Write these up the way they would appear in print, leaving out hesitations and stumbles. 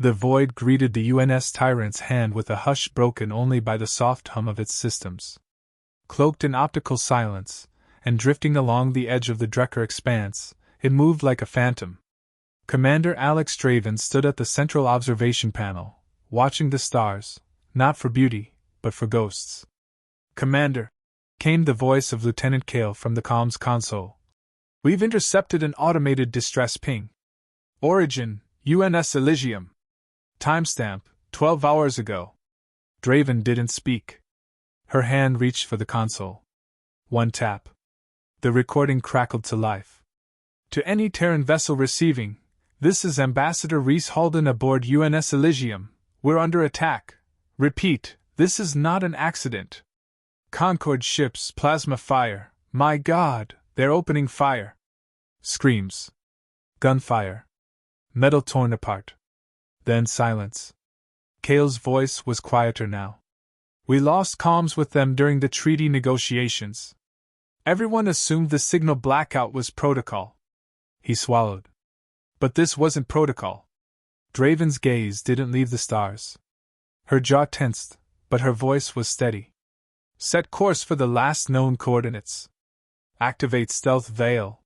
The void greeted the UNS Tyrant's hand with a hush broken only by the soft hum of its systems. Cloaked in optical silence, and drifting along the edge of the Drecker expanse, it moved like a phantom. Commander Alex Draven stood at the central observation panel, watching the stars, not for beauty, but for ghosts. "Commander," came the voice of Lieutenant Kale from the comms console. "We've intercepted an automated distress ping. Origin, UNS Elysium. Timestamp, 12 hours ago." Draven didn't speak. Her hand reached for the console. One tap. The recording crackled to life. "To any Terran vessel receiving, this is Ambassador Reese Halden aboard UNS Elysium. We're under attack. Repeat, this is not an accident. Concord ships, plasma fire. My God, they're opening fire." Screams. Gunfire. Metal torn apart. Then silence. Kale's voice was quieter now. "We lost comms with them during the treaty negotiations. Everyone assumed the signal blackout was protocol." He swallowed. "But this wasn't protocol." Draven's gaze didn't leave the stars. Her jaw tensed, but her voice was steady. "Set course for the last known coordinates. Activate stealth veil.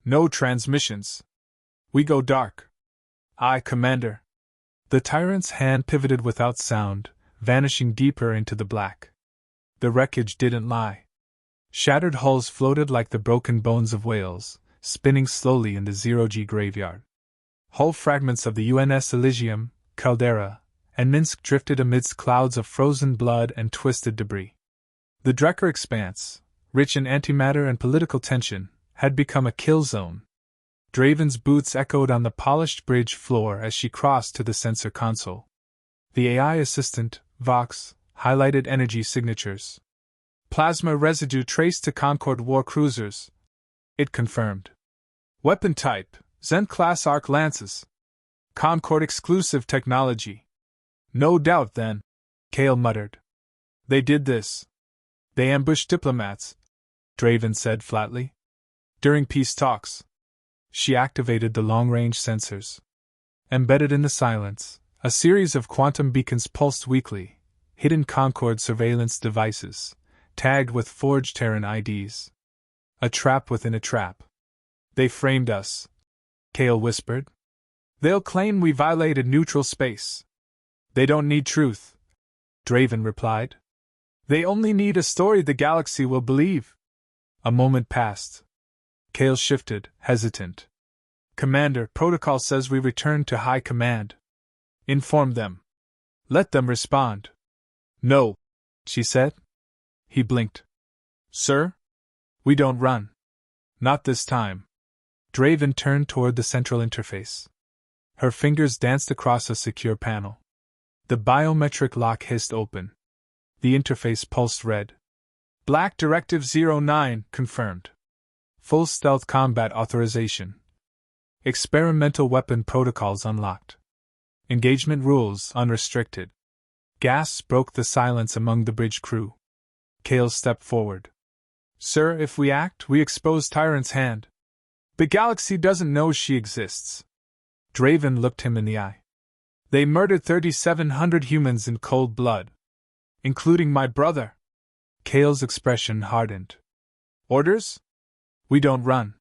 No transmissions. We go dark." "Aye, Commander." The Tyrant's hand pivoted without sound, vanishing deeper into the black. The wreckage didn't lie. Shattered hulls floated like the broken bones of whales, spinning slowly in the zero-G graveyard. Hull fragments of the UNS Elysium, Caldera, and Minsk drifted amidst clouds of frozen blood and twisted debris. The Drecker expanse, rich in antimatter and political tension, had become a kill zone. Draven's boots echoed on the polished bridge floor as she crossed to the sensor console. The AI assistant, Vox, highlighted energy signatures. "Plasma residue traced to Concord war cruisers," it confirmed. "Weapon type, Zen-class arc lances. Concord exclusive technology." "No doubt, then," Kale muttered. "They did this. They ambushed diplomats," Draven said flatly. "During peace talks." She activated the long-range sensors. Embedded in the silence, a series of quantum beacons pulsed weakly, hidden Concord surveillance devices, tagged with forged Terran IDs. A trap within a trap. "They framed us," Kale whispered. "They'll claim we violated neutral space." "They don't need truth," Draven replied. "They only need a story the galaxy will believe." A moment passed. Kale shifted, hesitant. "Commander, protocol says we return to High Command. Inform them. Let them respond." "No," she said. He blinked. "Sir? We don't run. Not this time." Draven turned toward the central interface. Her fingers danced across a secure panel. The biometric lock hissed open. The interface pulsed red. "Black Directive 09 confirmed. Full stealth combat authorization. Experimental weapon protocols unlocked. Engagement rules unrestricted." Gasps broke the silence among the bridge crew. Kale stepped forward. "Sir, if we act, we expose Tyrant's hand. The galaxy doesn't know she exists." Draven looked him in the eye. "They murdered 3,700 humans in cold blood. Including my brother." Kale's expression hardened. "Orders? We don't run.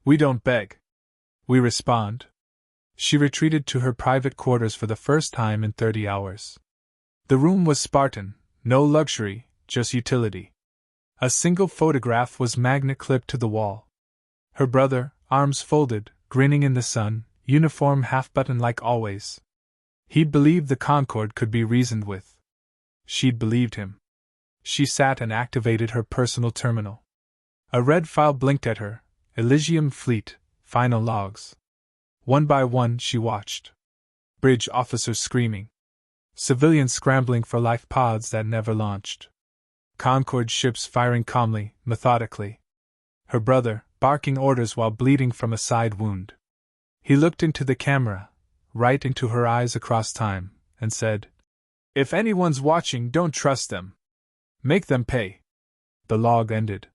We don't beg. We respond." She retreated to her private quarters for the first time in 30 hours. The room was Spartan, no luxury, just utility. A single photograph was magnet-clipped to the wall. Her brother, arms folded, grinning in the sun, uniform half-buttoned like always. He'd believed the Concorde could be reasoned with. She'd believed him. She sat and activated her personal terminal. A red file blinked at her, Elysium Fleet, final logs. One by one she watched. Bridge officers screaming. Civilians scrambling for life pods that never launched. Concorde ships firing calmly, methodically. Her brother, barking orders while bleeding from a side wound. He looked into the camera, right into her eyes across time, and said, "If anyone's watching, don't trust them. Make them pay." The log ended.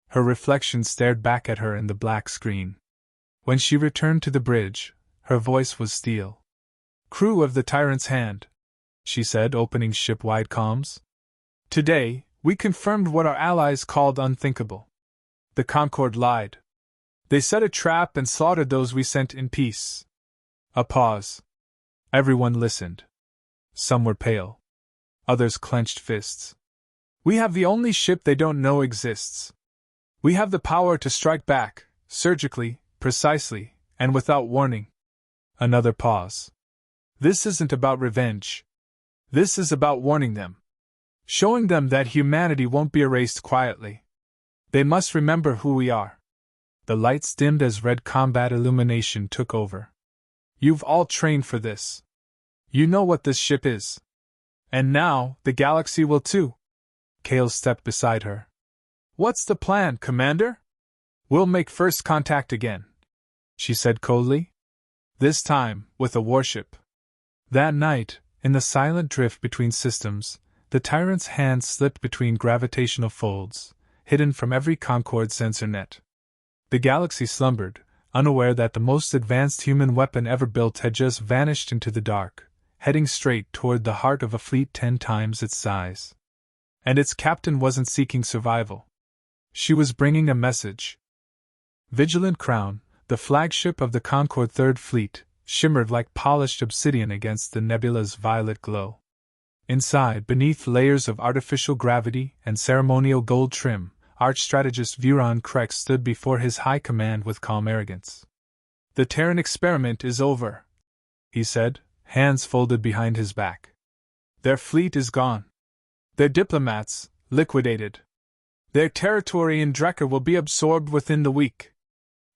Her reflection stared back at her in the black screen. When she returned to the bridge, her voice was steel. Crew of the Tyrant's Hand, she said, opening ship-wide comms. Today, we confirmed what our allies called unthinkable. The Concorde lied. They set a trap and slaughtered those we sent in peace. A pause. Everyone listened. Some were pale. Others clenched fists. We have the only ship they don't know exists. We have the power to strike back, surgically, precisely, and without warning. Another pause. This isn't about revenge. This is about warning them. Showing them that humanity won't be erased quietly. They must remember who we are. The lights dimmed as red combat illumination took over. You've all trained for this. You know what this ship is. And now, the galaxy will too. Kale stepped beside her. What's the plan, Commander? We'll make first contact again, she said coldly. This time, with a warship. That night, in the silent drift between systems, the Tyrant's hand slipped between gravitational folds, hidden from every Concorde sensor net. The galaxy slumbered, unaware that the most advanced human weapon ever built had just vanished into the dark, heading straight toward the heart of a fleet 10 times its size. And its captain wasn't seeking survival. She was bringing a message. Vigilant Crown, the flagship of the Concorde Third Fleet, shimmered like polished obsidian against the nebula's violet glow. Inside, beneath layers of artificial gravity and ceremonial gold trim, Arch-Strategist Vuron Krex stood before his high command with calm arrogance. The Terran experiment is over, he said, hands folded behind his back. Their fleet is gone. Their diplomats, liquidated. Their territory in Drecker will be absorbed within the week.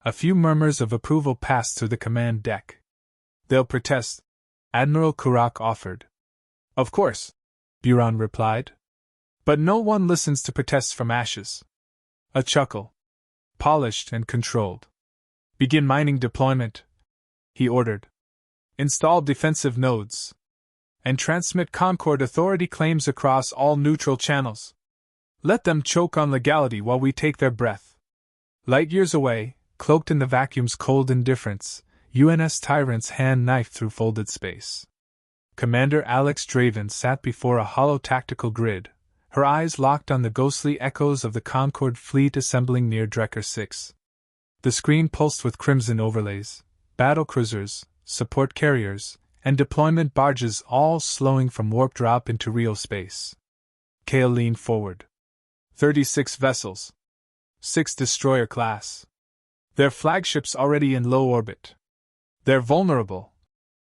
A few murmurs of approval passed through the command deck. They'll protest, Admiral Kurak offered. Of course, Buron replied. But no one listens to protests from ashes. A chuckle. Polished and controlled. Begin mining deployment, he ordered. Install defensive nodes. And transmit Concorde authority claims across all neutral channels. Let them choke on legality while we take their breath. Light years away, cloaked in the vacuum's cold indifference, UNS Tyrant's hand knifed through folded space. Commander Alex Draven sat before a hollow tactical grid, her eyes locked on the ghostly echoes of the Concorde fleet assembling near Drecker 6. The screen pulsed with crimson overlays, battle cruisers, support carriers, and deployment barges all slowing from warp drop into real space. Kale leaned forward. 36 vessels. 6 destroyer class. Their flagships already in low orbit. They're vulnerable,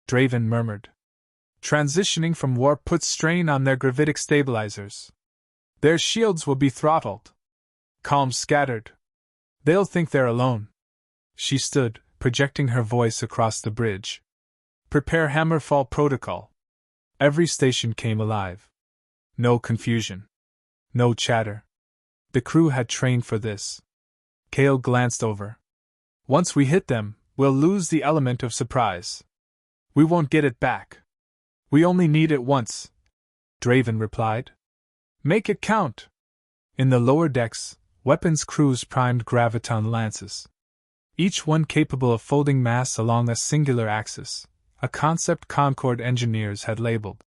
Draven murmured. Transitioning from warp puts strain on their gravitic stabilizers. Their shields will be throttled. Calm scattered. They'll think they're alone. She stood, projecting her voice across the bridge. Prepare Hammerfall protocol. Every station came alive. No confusion. No chatter. The crew had trained for this. Kale glanced over. Once we hit them, we'll lose the element of surprise. We won't get it back. We only need it once, Draven replied. Make it count. In the lower decks, weapons crews primed graviton lances. Each one capable of folding mass along a singular axis, a concept Concorde engineers had labeled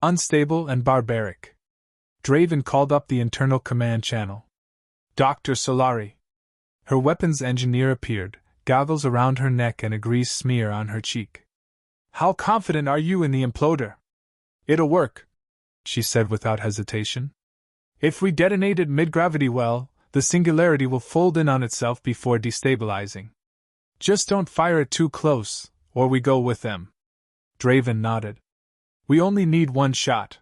unstable and barbaric. Draven called up the internal command channel. Dr. Solari. Her weapons engineer appeared, goggles around her neck and a grease smear on her cheek. How confident are you in the imploder? It'll work, she said without hesitation. If we detonate it mid-gravity well, the singularity will fold in on itself before destabilizing. Just don't fire it too close, or we go with them. Draven nodded. We only need one shot.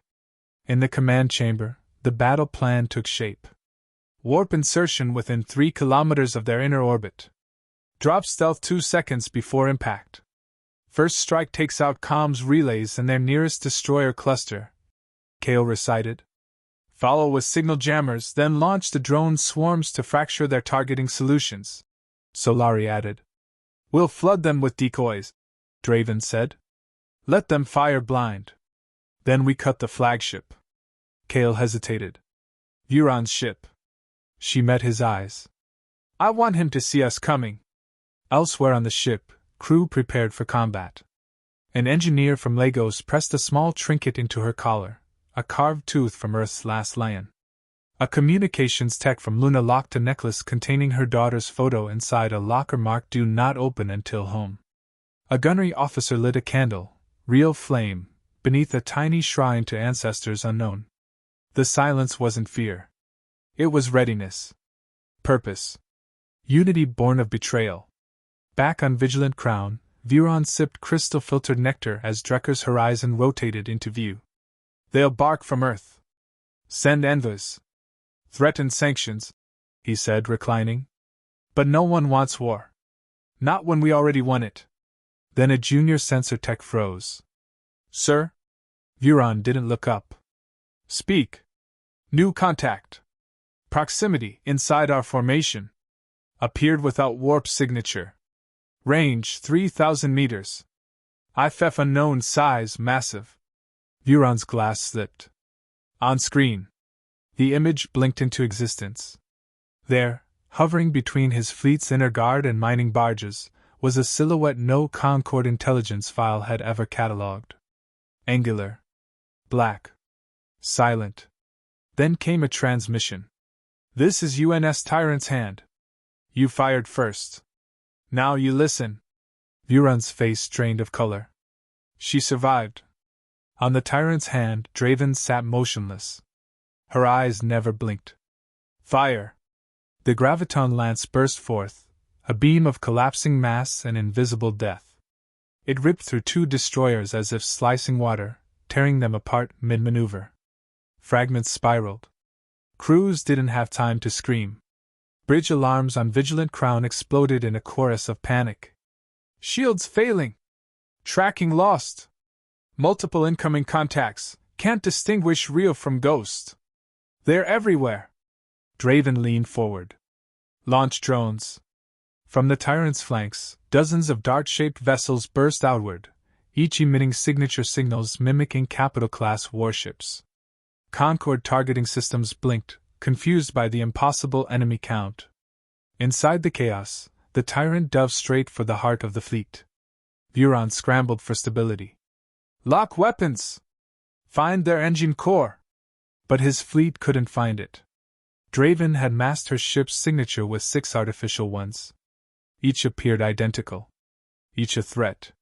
In the command chamber, the battle plan took shape. Warp insertion within 3 kilometers of their inner orbit. Drop stealth 2 seconds before impact. First strike takes out comms relays and their nearest destroyer cluster, Kale recited. Follow with signal jammers, then launch the drone swarms to fracture their targeting solutions, Solari added. We'll flood them with decoys, Draven said. Let them fire blind. Then we cut the flagship. Kale hesitated. Vuron's ship. She met his eyes. I want him to see us coming. Elsewhere on the ship, crew prepared for combat. An engineer from Lagos pressed a small trinket into her collar, a carved tooth from Earth's last lion. A communications tech from Luna locked a necklace containing her daughter's photo inside a locker marked "Do Not Open Until Home." A gunnery officer lit a candle, real flame, beneath a tiny shrine to ancestors unknown. The silence wasn't fear. It was readiness. Purpose. Unity born of betrayal. Back on Vigilant Crown, Vuron sipped crystal-filtered nectar as Drekker's horizon rotated into view. "They'll bark from Earth. Send envoys. Threaten sanctions," he said, reclining. "But no one wants war. Not when we already won it." Then a junior sensor tech froze. "Sir?" Vuron didn't look up. "Speak." "New contact. Proximity inside our formation. Appeared without warp signature. Range 3,000 meters. IFF unknown size massive." Vuron's glass slipped. On screen. The image blinked into existence. There, hovering between his fleet's inner guard and mining barges, was a silhouette no Concord intelligence file had ever catalogued. Angular. Black. Silent. Then came a transmission. "This is UNS Tyrant's Hand. You fired first. Now you listen." Vuron's face drained of color. She survived. On the Tyrant's Hand, Draven sat motionless. Her eyes never blinked. "Fire!" The graviton lance burst forth, a beam of collapsing mass and invisible death. It ripped through two destroyers as if slicing water, tearing them apart mid-maneuver. Fragments spiraled. Crews didn't have time to scream. Bridge alarms on Vigilant Crown exploded in a chorus of panic. "Shields failing! Tracking lost! Multiple incoming contacts, can't distinguish real from ghost! They're everywhere!" Draven leaned forward. "Launch drones." From the Tyrant's flanks, dozens of dart-shaped vessels burst outward, each emitting signature signals mimicking capital-class warships. Concord targeting systems blinked, confused by the impossible enemy count. Inside the chaos, the Tyrant dove straight for the heart of the fleet. Vuron scrambled for stability. "Lock weapons! Find their engine core!" But his fleet couldn't find it. Draven had masked her ship's signature with 6 artificial ones. Each appeared identical. Each a threat.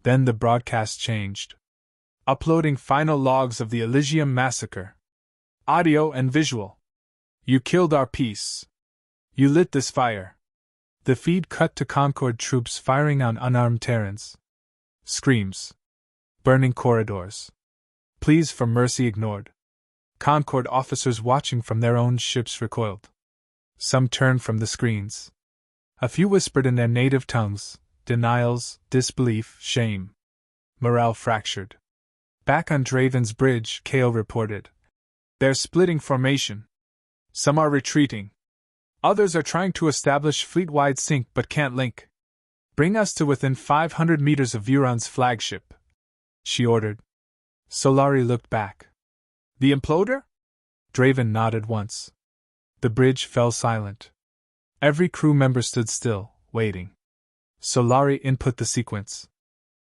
Then the broadcast changed. "Uploading final logs of the Elysium massacre. Audio and visual. You killed our peace. You lit this fire." The feed cut to Concord troops firing on unarmed Terrans. Screams. Burning corridors. Pleas for mercy ignored. Concord officers watching from their own ships recoiled. Some turned from the screens. A few whispered in their native tongues, denials, disbelief, shame. Morale fractured. Back on Draven's bridge, Ko reported. "They're splitting formation. Some are retreating. Others are trying to establish fleet-wide sync but can't link. Bring us to within 500 meters of Vuron's flagship," she ordered. Solari looked back. "The imploder?" Draven nodded once. The bridge fell silent. Every crew member stood still, waiting. Solari input the sequence.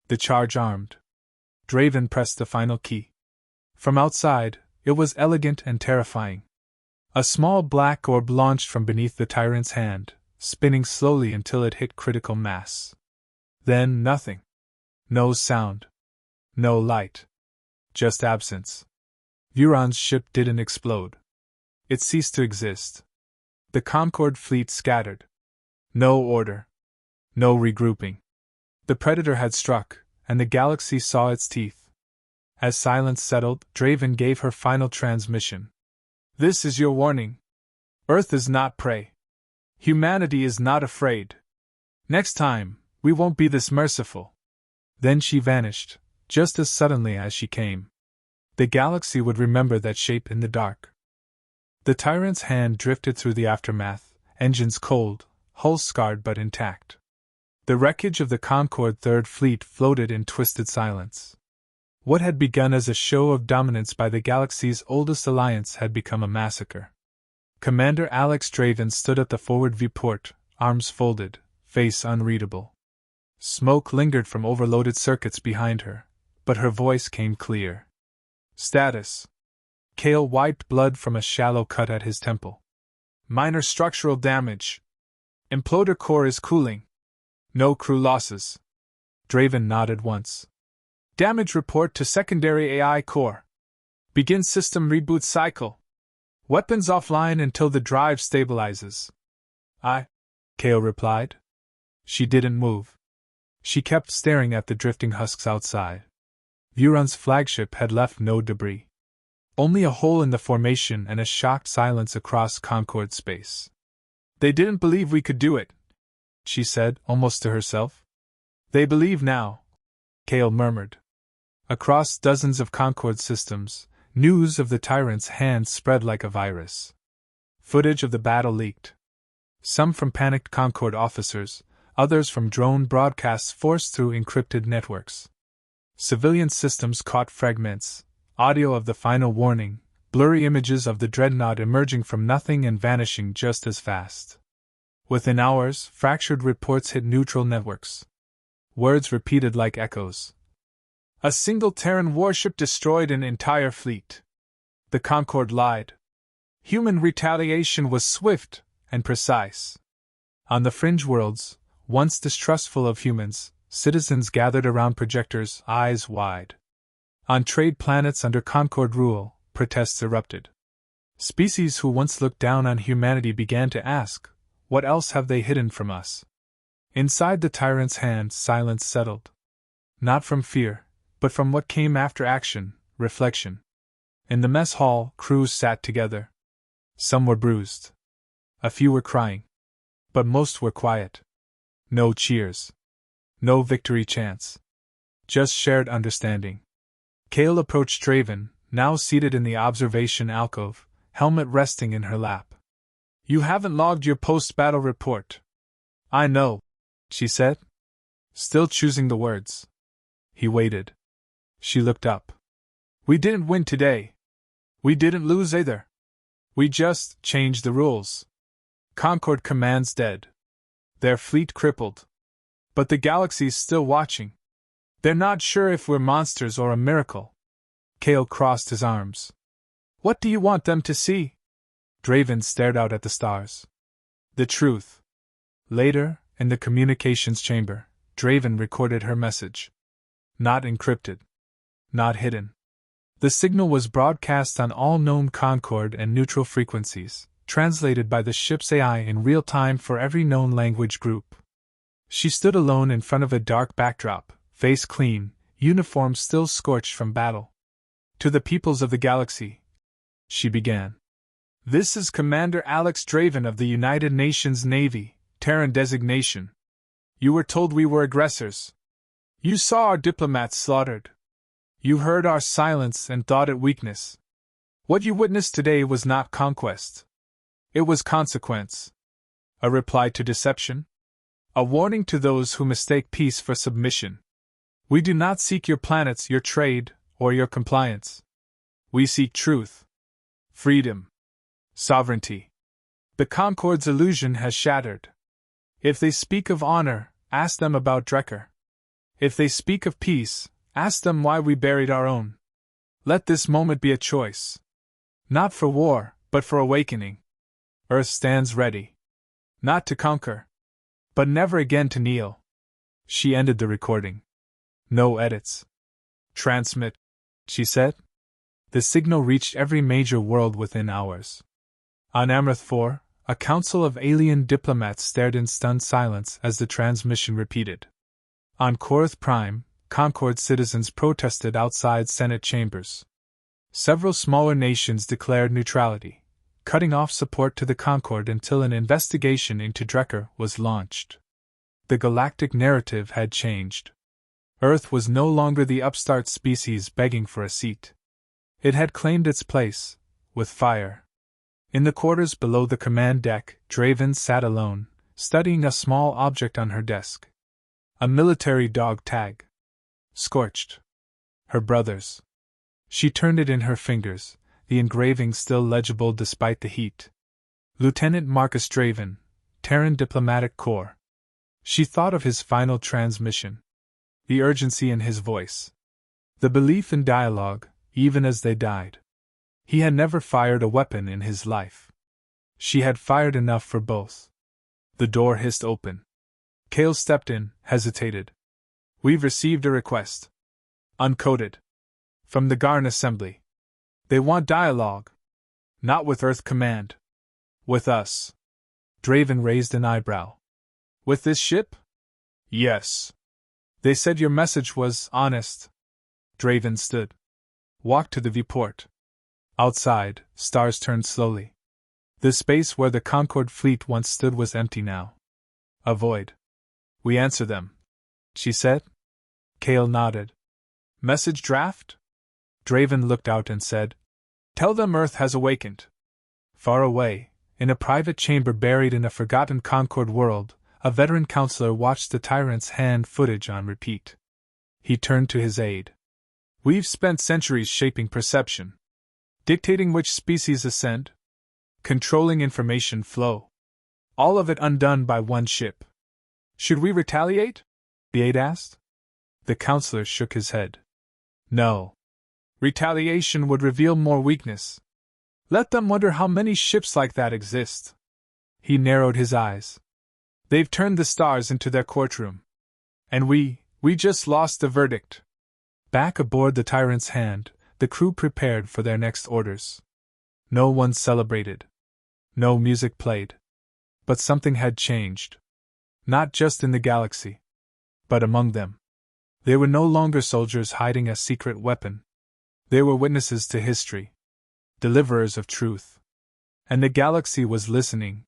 The charge armed. Draven pressed the final key. From outside, it was elegant and terrifying. A small black orb launched from beneath the Tyrant's hand, spinning slowly until it hit critical mass. Then nothing. No sound. No light. Just absence. Vuron's ship didn't explode. It ceased to exist. The Concord fleet scattered. No order. No regrouping. The Predator had struck, and the galaxy saw its teeth. As silence settled, Draven gave her final transmission. "This is your warning. Earth is not prey. Humanity is not afraid. Next time, we won't be this merciful." Then she vanished, just as suddenly as she came. The galaxy would remember that shape in the dark. The Tyrant's hand drifted through the aftermath, engines cold, hull scarred but intact. The wreckage of the Concord Third Fleet floated in twisted silence. What had begun as a show of dominance by the galaxy's oldest alliance had become a massacre. Commander Alex Draven stood at the forward viewport, arms folded, face unreadable. Smoke lingered from overloaded circuits behind her, but her voice came clear. Status. Kale wiped blood from a shallow cut at his temple. Minor structural damage. Imploder core is cooling. No crew losses. Draven nodded once. Damage report to secondary AI core. Begin system reboot cycle. Weapons offline until the drive stabilizes. Kale replied. She didn't move. She kept staring at the drifting husks outside. Vuron's flagship had left no debris. Only a hole in the formation and a shocked silence across Concord space. They didn't believe we could do it, she said, almost to herself. They believe now, Kale murmured. Across dozens of Concord systems, news of the tyrant's hand spread like a virus. Footage of the battle leaked. Some from panicked Concord officers, others from drone broadcasts forced through encrypted networks. Civilian systems caught fragments, audio of the final warning, blurry images of the dreadnought emerging from nothing and vanishing just as fast. Within hours, fractured reports hit neutral networks. Words repeated like echoes. A single Terran warship destroyed an entire fleet. The Concord lied. Human retaliation was swift and precise. On the fringe worlds, once distrustful of humans, citizens gathered around projectors, eyes wide. On trade planets under Concord rule, protests erupted. Species who once looked down on humanity began to ask, what else have they hidden from us? Inside the tyrant's hand, silence settled. Not from fear, but from what came after action, reflection. In the mess hall, crews sat together. Some were bruised. A few were crying. But most were quiet. No cheers. No victory chants. Just shared understanding. Kale approached Draven, now seated in the observation alcove, helmet resting in her lap. You haven't logged your post-battle report. I know, she said, still choosing the words. He waited. She looked up. We didn't win today. We didn't lose either. We just changed the rules. Concord Command's dead. Their fleet crippled. But the galaxy's still watching. They're not sure if we're monsters or a miracle. Kale crossed his arms. What do you want them to see? Draven stared out at the stars. The truth. Later, in the communications chamber, Draven recorded her message. Not encrypted. Not hidden. The signal was broadcast on all known Concord and neutral frequencies, translated by the ship's AI in real time for every known language group. She stood alone in front of a dark backdrop, face clean, uniform still scorched from battle. To the peoples of the galaxy, she began. This is Commander Alex Draven of the United Nations Navy, Terran designation. You were told we were aggressors. You saw our diplomats slaughtered. You heard our silence and thought it weakness. What you witnessed today was not conquest. It was consequence. A reply to deception. A warning to those who mistake peace for submission. We do not seek your planets, your trade, or your compliance. We seek truth. Freedom. Sovereignty. The Concord's illusion has shattered. If they speak of honor, ask them about Drekker. If they speak of peace, ask them why we buried our own. Let this moment be a choice. Not for war, but for awakening. Earth stands ready. Not to conquer, but never again to kneel. She ended the recording. No edits. Transmit, she said. The signal reached every major world within hours. On Amrath 4, a council of alien diplomats stared in stunned silence as the transmission repeated. On Korath Prime, Concord citizens protested outside Senate chambers. Several smaller nations declared neutrality, cutting off support to the Concord until an investigation into Drekker was launched. The galactic narrative had changed. Earth was no longer the upstart species begging for a seat. It had claimed its place, with fire. In the quarters below the command deck, Draven sat alone, studying a small object on her desk. A military dog tag. Scorched. Her brother's. She turned it in her fingers, the engraving still legible despite the heat. Lieutenant Marcus Draven, Terran Diplomatic Corps. She thought of his final transmission. The urgency in his voice. The belief in dialogue, even as they died. He had never fired a weapon in his life. She had fired enough for both. The door hissed open. Cale stepped in, hesitated. "We've received a request." Uncoded. "From the Garn Assembly. They want dialogue. Not with Earth Command. With us." Draven raised an eyebrow. "With this ship?" "Yes. They said your message was honest." Draven stood. Walked to the viewport. Outside, stars turned slowly. The space where the Concord fleet once stood was empty now. A void. "We answer them," she said. Cale nodded. "Message draft?" Draven looked out and said, "Tell them Earth has awakened." Far away, in a private chamber buried in a forgotten Concord world, a veteran counselor watched the tyrant's hand footage on repeat. He turned to his aide. "We've spent centuries shaping perception. Dictating which species ascend. Controlling information flow. All of it undone by one ship. Should we retaliate?" the aide asked. The counselor shook his head. "No. Retaliation would reveal more weakness. Let them wonder how many ships like that exist." He narrowed his eyes. "They've turned the stars into their courtroom. And we just lost the verdict." Back aboard the tyrant's hand, the crew prepared for their next orders. No one celebrated. No music played. But something had changed. Not just in the galaxy, but among them. They were no longer soldiers hiding a secret weapon. They were witnesses to history. Deliverers of truth. And the galaxy was listening,